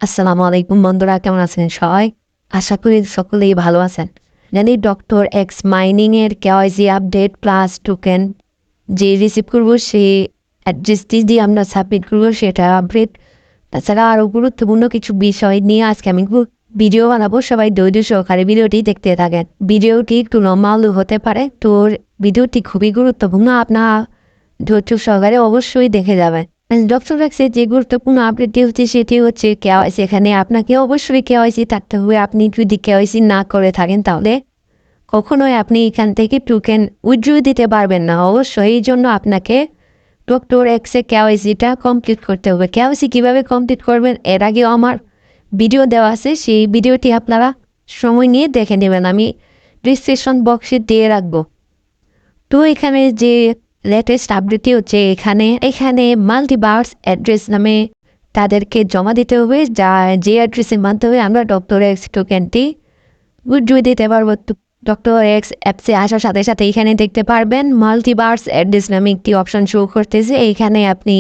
আসসালামু আলাইকুম বন্ধুরা, কেমন আছেন সবাই? আশা করি সকলেই ভালো আছেন। জানি ডক্টর এক্স মাইনিং এর কেওয়াইসি আপডেট প্লাস টোকেন যে রিসিভ করব সেই অ্যাড্রেসটি দিয়ে আমরা সাবমিট করবো সেটা আপডেট। তাছাড়া আরও গুরুত্বপূর্ণ কিছু বিষয় নিয়ে আজকে আমি ভিডিও বানাবো। সবাই ধৈর্য সহকারে ভিডিওটি দেখতে থাকেন। ভিডিওটি একটু লম্বালু হতে পারে, তো ভিডিওটি খুবই গুরুত্বপূর্ণ। আপনার ধৈর্য সহকারে অবশ্যই দেখে যাবেন। ডক্টর এক্সের যে গুরুত্বপূর্ণ আপডেটটি হচ্ছে সেটি হচ্ছে কেওয়াইসি। এখানে আপনাকে অবশ্যই কেওয়াইসি থাকতে হবে। আপনি যদি কেওয়াইসি না করে থাকেন তাহলে কখনোই আপনি এখান থেকে টোকেন উইথড্র দিতে পারবেন না। অবশ্যই এই জন্য আপনাকে ডক্টর এক্সে কেওয়াইসিটা কমপ্লিট করতে হবে। কেওয়াইসি কীভাবে কমপ্লিট করবেন এর আগেও আমার ভিডিও দেওয়া আছে, সেই ভিডিওটি আপনারা সময় নিয়ে দেখে নেবেন, আমি ডিসক্রিপশন বক্সে দিয়ে রাখবো। তো এখানে যে লেটেস্ট আপডেটটি হচ্ছে এখানে মাল্টিভার্স অ্যাড্রেস নামে তাদেরকে জমা দিতে হবে, যে অ্যাড্রেসের মাধ্যমে আমরা ডক্টর এক্স টোকেনটি উইথড্র দিতে পারবো। ডক্টর এক্স অ্যাপসে আসার সাথে সাথে এখানে দেখতে পারবেন মাল্টিভার্স অ্যাড্রেস নামে একটি অপশন শো করতেছে। এইখানে আপনি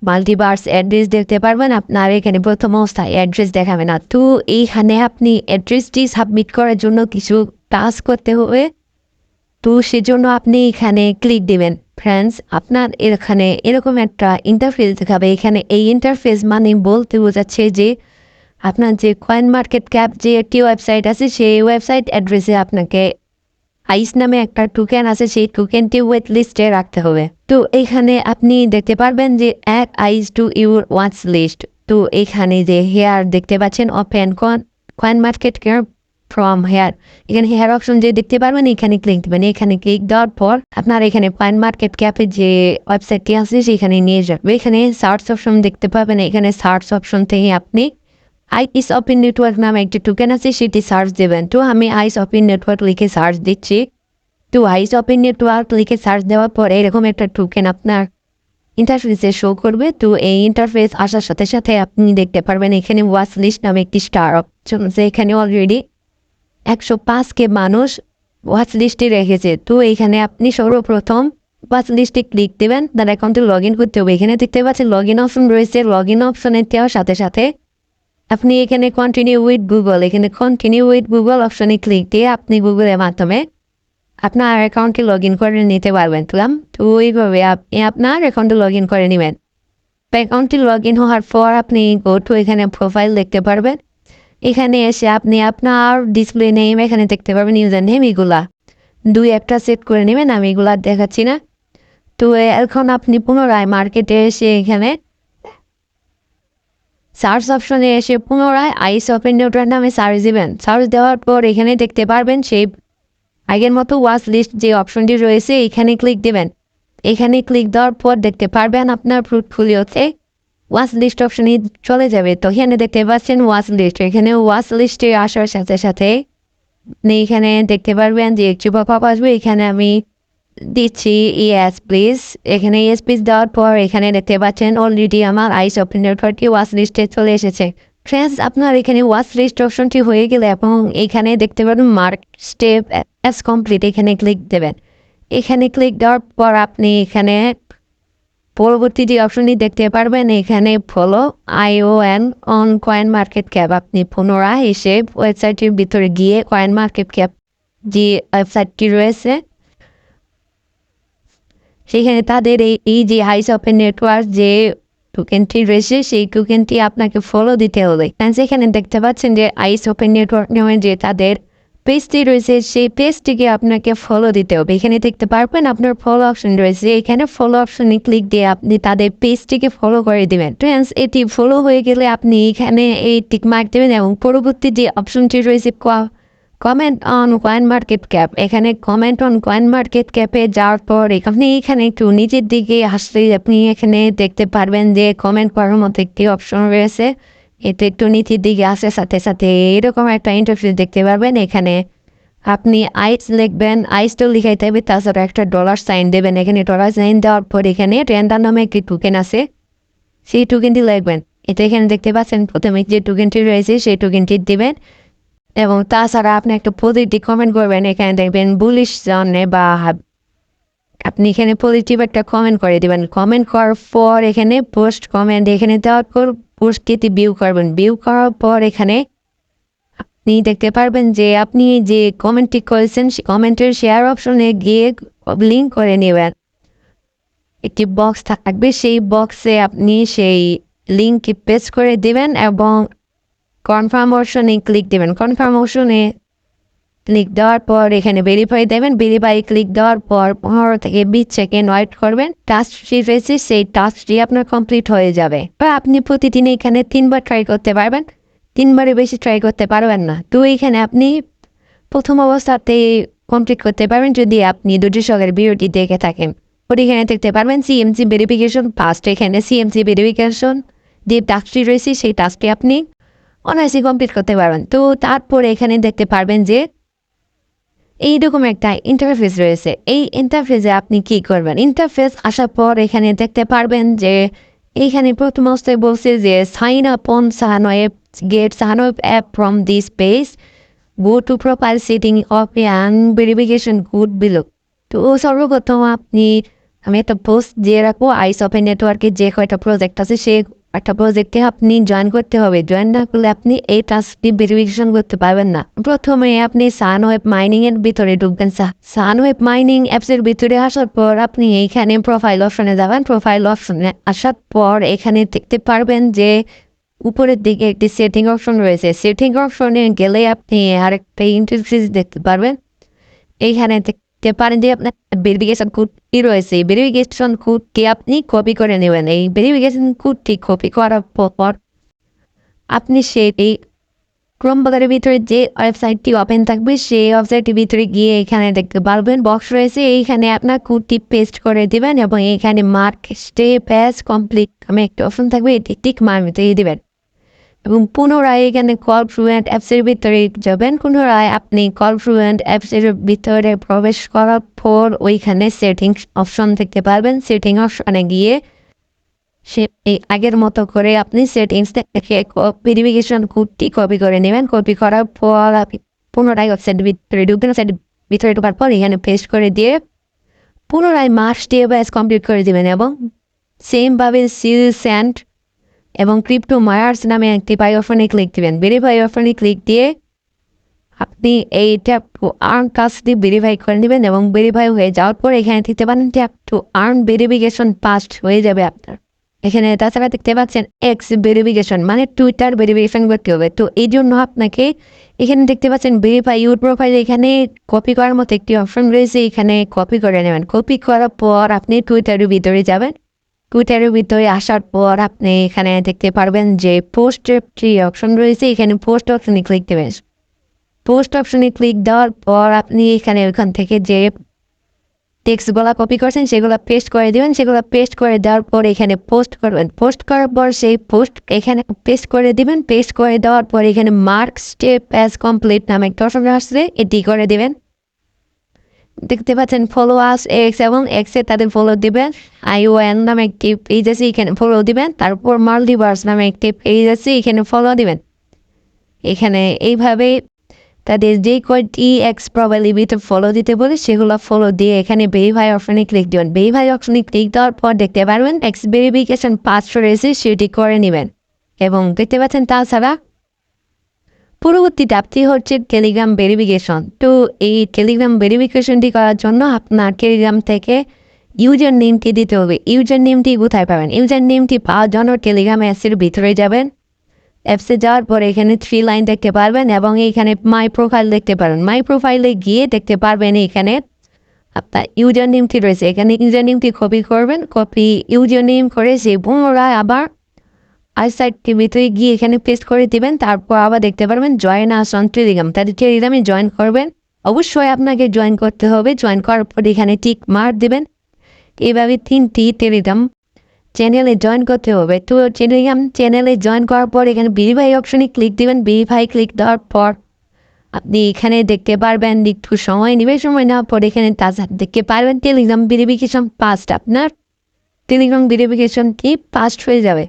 মাল্টিভার্স অ্যাড্রেস দেখতে পারবেন। আপনার এখানে প্রথম অবস্থায় অ্যাড্রেস দেখাবে না, তো এইখানে আপনি অ্যাড্রেসটি সাবমিট করার জন্য কিছু টাস্ক করতে হবে। তো সেজন্য আপনি এখানে ক্লিক দিবেন। ফ্রেন্ডস, আপনার এখানে এরকম একটা ইন্টারফেস দেখাবে। এখানে এই ইন্টারফেস মানে বলতে বোঝাচ্ছে যে আপনার যে কয়েন মার্কেট ক্যাপ যে একটি ওয়েবসাইট আছে সেই ওয়েবসাইট অ্যাড্রেসে আপনাকে আইস নামে একটা টোকেন আছে, সেই টোকেনটি ওয়েট লিস্টে রাখতে হবে। তো এখানে আপনি দেখতে পারবেন যে add ice to your watch list. তো এখানে যে হেয়ার দেখতে পাচ্ছেন open coin market cap from here, এখানে হেয়ার অপশন যে দেখতে পারবেন এখানে ক্লিক দেবেন। এখানে ক্লিক দেওয়ার পর আপনার এখানে কয়েন মার্কেট ক্যাপের যে ওয়েবসাইটটি আছে সেখানে নিয়ে যাবে। এখানে সার্চ অপশন দেখতে পাবেন। এখানে সার্চ অপশন থেকে আপনি আইস ওপেন নেটওয়ার্ক নামে একটি টোকেন আছে সেটি সার্চ দেবেন। তো আমি আইস ওপেন নেটওয়ার্ক লিখে সার্চ দিচ্ছি। তো আইস ওপেন নেটওয়ার্ক লিখে সার্চ দেওয়ার পরে এরকম একটা টোকেন আপনার ইন্টারফেসে শো করবে। তো এই ইন্টারফেস আসার সাথে সাথে আপনি দেখতে পারবেন এখানে ওয়াচ লিস্ট নামে একটি স্টার অপশন আছে। এখানে অলরেডি 105কে মানুষ ওয়াচ লিস্টে রেখেছে। তো এইখানে আপনি সর্বপ্রথম ওয়াচ লিস্টে ক্লিক দেবেন, তার অ্যাকাউন্টে লগ ইন করতে হবে। এখানে দেখতে পাচ্ছেন লগ ইন অপশন রয়েছে। লগ ইন অপশনে দেওয়ার সাথে সাথে আপনি এখানে কন্টিনিউ উইথ গুগল, এখানে কন্টিনিউ উইথ গুগল অপশনে ক্লিক দিয়ে আপনি গুগলের মাধ্যমে আপনার অ্যাকাউন্টে লগ ইন করে নিতে পারবেন। তো এইভাবে আপনি আপনার অ্যাকাউন্টে লগ ইন করে নেবেন। অ্যাকাউন্টে লগ ইন হওয়ার পর আপনি এখানে প্রোফাইল দেখতে পারবেন। এখানে এসে আপনি আপনার ডিসপ্লে নেম এখানে দেখতে পারবেন, ইউজার নেম এগুলা দুই একটা সেট করে নেবেন। আমি এগুলা দেখাচ্ছি না। তো এখন আপনি পুনরায় মার্কেটে এসে এখানে সার্চ অপশনে এসে পুনরায় আইস ওপেন নেটওয়ার্ক নামে সার্চ দিবেন। সার্চ দেওয়ার পর এখানে দেখতে পারবেন সেই আগের মতো ওয়াচ লিস্ট যে অপশনটি রয়েছে এখানে ক্লিক দেবেন। এখানে ক্লিক দেওয়ার পর দেখতে পারবেন আপনার পোর্টফোলিওতে ওয়াচ লিস্ট অপশনে চলে যাবে। তো এখানে দেখতে পাচ্ছেন ওয়াচ লিস্ট। এখানে ওয়াচ লিস্টে আসার সাথে সাথে আপনি এখানে দেখতে পারবেন যে একটি পপ আসবে। এখানে আমি দিচ্ছি ইয়েস প্লিজ। এখানে ইয়েস প্লিজ দেওয়ার পর এখানে দেখতে পাচ্ছেন অলরেডি আমার আইস ওপেন নেটওয়ার্কটি ওয়াচ লিস্টে চলে এসেছে। ফ্রেন্ডস, আপনার এখানে ওয়াচ লিস্ট অপশনটি হয়ে গেলে এবং এখানে দেখতে পাবেন মার্ক স্টেপ অ্যাজ কমপ্লিট, এখানে ক্লিক দেবেন। এখানে ক্লিক দেওয়ার পর আপনি এখানে পরবর্তী যে অপশনটি দেখতে পারবেন এখানে follow ION on coin market cap. আপনি পুনরায় এসে ওয়েবসাইটের ভিতরে গিয়ে কয়েন মার্কেট ক্যাপ যে ওয়েবসাইটটি রয়েছে সেখানে তাদের এই যে আইস ওপেন নেটওয়ার্ক যে টোকেনটি রয়েছে সেই টোকেনটি আপনাকে ফলো দিতে হবে। এখানে দেখতে পাচ্ছেন যে আইস ওপেন নেটওয়ার্ক নামে যে তাদের পেজটি রয়েছে সেই পেজটিকে আপনাকে ফলো দিতে হবে। এখানে দেখতে পারবেন আপনার ফলো অপশন রয়েছে। এখানে ফলো অপশনে ক্লিক দিয়ে আপনি তাদের পেজটিকে ফলো করে দেবেন। ফ্রেন্ডস, এটি ফলো হয়ে গেলে আপনি এখানে এই টিক মার্ক দেবেন এবং পরবর্তী যে অপশনটি রয়েছে comment on coin market cap, এখানে কমেন্ট অন কয়েন মার্কেট ক্যাপে যাওয়ার পর আপনি এখানে একটু নিচের দিকে আসলে আপনি এখানে দেখতে পারবেন যে কমেন্ট করার মতো একটি অপশন রয়েছে। এটা একটু নিচের দিকে আসার সাথে সাথে এরকম একটা ইন্টারফেস দেখতে পারবেন। এখানে আপনি আইস লিখবেন, আইসটা লিখাইতে হবে, তাছাড়া একটা ডলার সাইন দেবেন। এখানে ডলার সাইন দেওয়ার পর এখানে রেন্ডার নামে একটি টোকেন আছে, সেই টোকেনটি লিখবেন। এটা এখানে দেখতে পাচ্ছেন প্রথমে যে টোকেনটি রয়েছে সেই টোকেনটি দেবেন এবং তাছাড়া আপনি একটা পজিটিভ কমেন্ট করবেন। এখানে দেখবেন বুলিশ জনে বা আপনি এখানে পজিটিভ একটা কমেন্ট করে দেবেন। কমেন্ট করার পর এখানে পোস্ট কমেন্ট এখানে দেওয়ার পর পোস্টটি ভিউ করবেন। ভিউ করার পর এখানে আপনি দেখতে পারবেন যে আপনি যে কমেন্টটি করেছেন সেই কমেন্টের শেয়ার অপশনে গিয়ে লিঙ্ক করে নেবেন। একটি বক্স থাকবে, সেই বক্সে আপনি সেই লিঙ্কটি পেস্ট করে দেবেন এবং কনফার্ম অপশনে ক্লিক দেবেন। কনফার্ম অপশনে ক্লিক দেওয়ার পর এখানে ভেরিফাই দেবেন। ভেরিফাই ক্লিক দেওয়ার পর 15 থেকে 20 সেকেন্ড ওয়েট করবেন। টাস্কটি রয়েছে, সেই টাস্কটি আপনার কমপ্লিট হয়ে যাবে। বা আপনি প্রতিদিন এখানে 3বার ট্রাই করতে পারবেন, 3বারের বেশি ট্রাই করতে পারবেন না। তো এখানে আপনি প্রথম অবস্থাতেই কমপ্লিট করতে পারবেন যদি আপনি ধৈর্য সহকারে ভিডিওটি দেখে থাকেন। এখানে দেখতে পারবেন সিএমসি ভেরিফিকেশন ফার্স্ট। এখানে সিএমসি ভেরিফিকেশন যে টাস্কটি রয়েছে সেই টাস্কটি আপনি অনায়াসে কমপ্লিট করতে পারবেন। তো তারপরে এখানে দেখতে পারবেন যে এইরকম একটা ইন্টারফেস রয়েছে। এই ইন্টারফেসে আপনি কি করবেন? ইন্টারফেস আসার পর এখানে দেখতে পারবেন যে এইখানে প্রথম অবস্থায় বলছে যে sign up on Sahanweb, get Sahanweb app from this page, go to profile setting of an verification code below. তো সর্বপ্রথম আমি একটা পোস্ট দিয়ে রাখবো। আইস ওপেন নেটওয়ার্কের যে কয়টা প্রজেক্ট আছে সে একটা প্রজেক্টে আপনি জয়েন করতে হবে। জয়েন না করলে আপনি এই টাস্কটি ভেরিফিকেশন করতে পারবেন না। প্রথমে আপনি সানওয়েব মাইনিং এর ভিতরে ঢুকবেন। সানওয়েব মাইনিং অ্যাপসের ভিতরে আসার পর আপনি এইখানে প্রোফাইল অপশনে যাবেন। প্রোফাইল অপশনে আসার পর এখানে দেখতে পারবেন যে উপরের দিকে একটি সেটিং অপশন রয়েছে। সেটিং অপশনে গেলে আপনি আরেকটা ইন্টারফেস দেখতে পারবেন। এইখানে দেখতে পারেন যে আপনার ভেরিফিকেশন কোডটি রয়েছে। ভেরিফিকেশন কোডটি আপনি কপি করে নেবেন। এই ভেরিফিকেশন কোডটি কপি করার পর আপনি সেই ক্রোম ব্রাউজারের ভিতরে যে ওয়েবসাইটটি ওপেন থাকবে সেই ওয়েবসাইটের ভিতরে গিয়ে এখানে দেখতে পারবেন বক্স রয়েছে। এইখানে আপনার কোডটি পেস্ট করে দেবেন এবং এইখানে মার্ক স্টেপ অ্যাজ কমপ্লিট আমি একটা অপশন থাকবে, এটি টিক মার্ক দিয়ে দেবেন এবং পুনরায় এখানে কল ফ্লুয়েন্ট অ্যাপসের ভিতরে যাবেন। পুনরায় আপনি কল ফ্লুয়েন্ট অ্যাপসের ভিতরে প্রবেশ করার পর ওইখানে সেটিংস অপশন দেখতে পারবেন। সেটিং অপশনে গিয়ে সে এই আগের মতো করে আপনি সেটিংস থেকে ভেরিফিকেশন কোডটি কপি করে নেবেন। কপি করার পর আপনি পুনরায় ওয়েবসাইটের ভিতরে ঢুকবেন। ওয়েবসাইটের ভিতরে ঢোকার পর এখানে পেস্ট করে দিয়ে পুনরায় মার্ক স্টেপ অ্যাজ কমপ্লিট করে দেবেন এবং সেমভাবে সিল স্যান্ড এবং ক্রিপ্টো মায়ার্স নামে একটি অপশনে ক্লিক দিবেন। ভেরিফাই অপশনে ক্লিক দিয়ে আপনি এই ট্যাপ টু আর্ন কাজটি ভেরিফাই করে নেবেন এবং ভেরিফাই হয়ে যাওয়ার পর এখানে দেখতে পারেন tap to earn verification past হয়ে যাবে আপনার। এখানে তাছাড়া দেখতে পাচ্ছেন এক্স ভেরিফিকেশন মানে টুইটার ভেরিফিকেশন করতে হবে। তো এই জন্য আপনাকে এখানে দেখতে পাচ্ছেন ভেরিফাই ইউর প্রোফাইল, এখানে কপি করার মতো একটি অপশন রয়েছে, এখানে কপি করে নেবেন। কপি করার পর আপনি টুইটারের ভিতরে যাবেন। টুইটারের ভিতরে আসার পর আপনি এখানে দেখতে পারবেন যে পোস্টের একটি অপশন রয়েছে, এখানে পোস্ট অপশনে ক্লিক দেবেন। পোস্ট অপশনে ক্লিক দেওয়ার পর আপনি এখানে ওখান থেকে যে টেক্সটগুলো কপি করছেন সেগুলো পেস্ট করে দেবেন। সেগুলো পেস্ট করে দেওয়ার পর এখানে পোস্ট করবেন। পোস্ট করার পর সেই পোস্ট এখানে পেস্ট করে দিবেন। পেস্ট করে দেওয়ার পর এখানে মার্ক স্টেপ অ্যাজ কমপ্লিট নামে একটা অপশন আসছে, এটি করে দেবেন। দেখতে পাচ্ছেন ফলো আস এক্স এবং এক্সে তাদের ফলো দিবেন। ION নামে একটি পেজ আছে, এখানে ফলো দিবেন। তারপর মাল্টিভার্স নামে একটি পেজ আছে, এখানে ফলো দিবেন। এখানে এইভাবে তাদের যে কয়টি এক্স প্রোফাইলের ভিতরে ফলো দিতে বলে সেগুলো ফলো দিয়ে এখানে ভেরিফাই অপশনে ক্লিক দেবেন। ভেরিফাই অপশনে ক্লিক দেওয়ার পর দেখতে পারবেন এক্স ভেরিফিকেশন পাস রয়েছে, সেটি করে নেবেন। এবং দেখতে পাচ্ছেন তাছাড়া পরবর্তী ধাপটি হচ্ছে টেলিগ্রাম ভেরিফিকেশন। তো এই টেলিগ্রাম ভেরিফিকেশনটি করার জন্য আপনার টেলিগ্রাম থেকে ইউজার নেমটি দিতে হবে। ইউজার নেমটি কোথায় পাবেন? ইউজার নেমটি পাওয়ার জন্য টেলিগ্রাম অ্যাপসের ভিতরে যাবেন। অ্যাপসে যাওয়ার পরে এখানে 3 লাইন দেখতে পারবেন এবং এইখানে মাই প্রোফাইল দেখতে পারবেন। মাই প্রোফাইলে গিয়ে দেখতে পারবেন এখানে আপনার ইউজার নেমটি রয়েছে, এখানে ইউজার নেমটি কপি করবেন। কপি ইউজার নেম করে সে পুনরায় আবার আইসাইটটির ভিতরে গিয়ে এখানে পেস্ট করে দিবেন। তারপর আবার দেখতে পারবেন জয়েন আস অন টেলিগ্রাম, তাদের টেলিগ্রামে জয়েন করবেন। অবশ্যই আপনাকে জয়েন করতে হবে। জয়েন করার পর এখানে টিক মার্ক দেবেন। এইভাবে 3টি টেলিগ্রাম চ্যানেলে জয়েন করতে হবে। তো টেলিগ্রাম চ্যানেলে জয়েন করার পর এখানে ভেরিফাই অপশনে ক্লিক দেবেন। ভেরিফাই ক্লিক দেওয়ার পর আপনি এখানে দেখতে পারবেন একটু সময় নেবে, সময় নেওয়ার পর এখানে দেখতে পারবেন টেলিগ্রাম ভেরিফিকেশন পাস্ট, আপনার টেলিগ্রাম ভেরিফিকেশন কি পাস্ট হয়ে যাবে।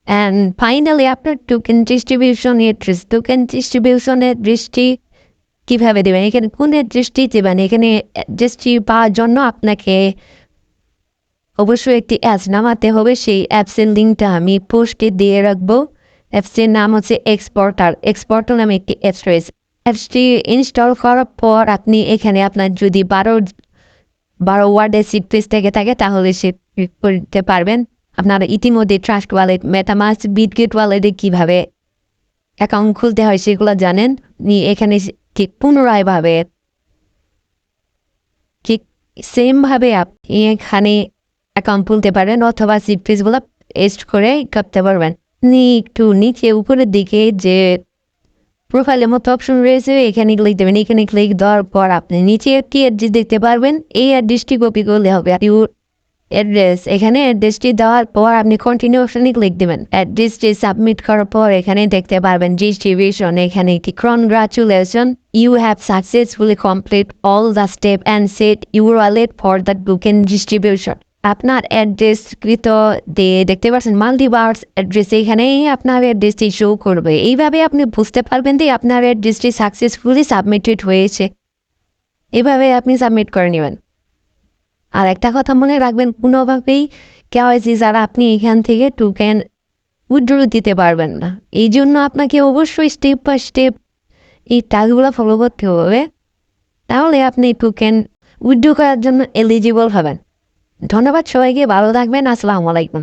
অ্যান্ড ফাইনালি আপনার token distribution address, token distribution অ্যাড্রেসটি কীভাবে দেবেন, এখানে কোন অ্যাড্রেসটি দেবেন? এখানে অ্যাড্রেসটি পাওয়ার জন্য আপনাকে অবশ্যই একটি অ্যাপস নামাতে হবে। সেই অ্যাপসের লিঙ্কটা আমি পোস্টে দিয়ে রাখবো। অ্যাপসের নাম হচ্ছে এক্সপোর্টার নামে একটি অ্যাপস রয়েছে। অ্যাপসটি ইনস্টল করার পর আপনি এখানে আপনার যদি 12 ওয়ার্ডের সিট পেজ থেকে থাকে তাহলে সে করতে পারবেন। আপনারা ইতিমধ্যে ট্রাস্ট ওয়ালেট, মেটামাস্ক, বিটগেট ওয়ালেটে কীভাবে অ্যাকাউন্ট খুলতে হয় সেগুলো জানেন। এখানে ঠিক পুনরায়ভাবে ঠিক সেমভাবে আপনি এখানে অ্যাকাউন্ট খুলতে পারেন অথবা সিট পেজগুলো পেস্ট করে করতে পারবেন। একটু নিচে উপরের দিকে যে প্রোফাইলের মতো অপশন রয়েছে এখানে ক্লিক দেবেন। এখানে ক্লিক দেওয়ার পর আপনি নিচে একটি অ্যাড্রেস দেখতে পারবেন। এই অ্যাড্রেসটি কপি করলে হবে। অ্যাড্রেস এখানে অ্যাড্রেসটি দেওয়ার পর আপনি কন্টিনিউ অপশনে ক্লিক দেবেন। অ্যাড্রেসটি সাবমিট করার পর এখানে দেখতে পারবেন ডিস্ট্রিবিউশন। এখানে একটি congratulation, you have successfully complete all the step and set your wallet for the token distribution. আপনার অ্যাড্রেস কৃত দিয়ে দেখতে পাচ্ছেন মাল্টিভার্স অ্যাড্রেস, এখানে আপনার অ্যাড্রেসটি শো করবে। এইভাবে আপনি বুঝতে পারবেন যে আপনার অ্যাড্রেসটি সাকসেসফুলি সাবমিটেড হয়েছে। এভাবে আপনি সাবমিট করে নেবেন। আর একটা কথা মনে রাখবেন, কোনোভাবেই কেওয়াইসি ছাড়া আপনি এখান থেকে টোকেন উইথড্র দিতে পারবেন না। এই জন্য আপনাকে অবশ্যই স্টেপ বাই স্টেপ এই টাস্কগুলো ফলো করতে হবে, তাহলে আপনি টোকেন উইথড্র করার জন্য এলিজিবল হবেন। ধন্যবাদ সবাইকে, ভালো থাকবেন। আসসালামু আলাইকুম।